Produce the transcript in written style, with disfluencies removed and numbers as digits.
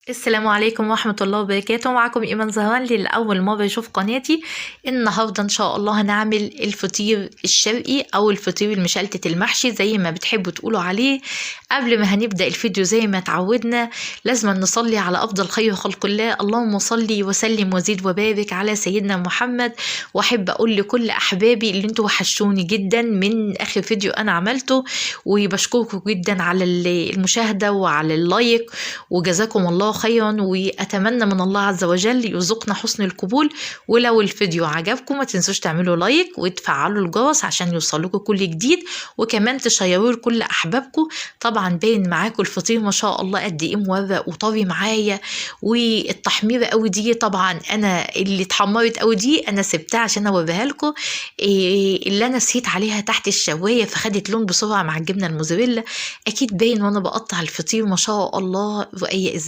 السلام عليكم ورحمة الله وبركاته. معكم إيمان زهران لأول مرة يشوف قناتي. النهاردة إن شاء الله هنعمل الفطير الشرقي أو الفطير المشلتت المحشي زي ما بتحبوا تقولوا عليه. قبل ما هنبدأ الفيديو زي ما تعودنا لازم نصلي على أفضل خير خلق الله، اللهم صلي وسلم وزيد وبارك على سيدنا محمد. وأحب أقول لكل أحبابي اللي انتوا وحشوني جدا من آخر فيديو أنا عملته، وبشكركم جدا على المشاهدة وعلى اللايك، وجزاكم الله خيرا، واتمنى من الله عز وجل يرزقنا حسن القبول. ولو الفيديو عجبكم ما تنسوش تعملوا لايك وتفعلوا الجرس عشان يوصلكم كل جديد، وكمان تشيروه لكل احبابكم. طبعا باين معاكم الفطير ما شاء الله قد ايه مورق وطري معايا، والتحميره قوي دي طبعا انا اللي اتحمرت قوي دي انا سبتها عشان اوريها لكم، اللي انا نسيت عليها تحت الشوايه فخدت لون بسرعه مع الجبنه الموزاريلا. اكيد باين وانا بقطع الفطير ما شاء الله رقيق ازاي.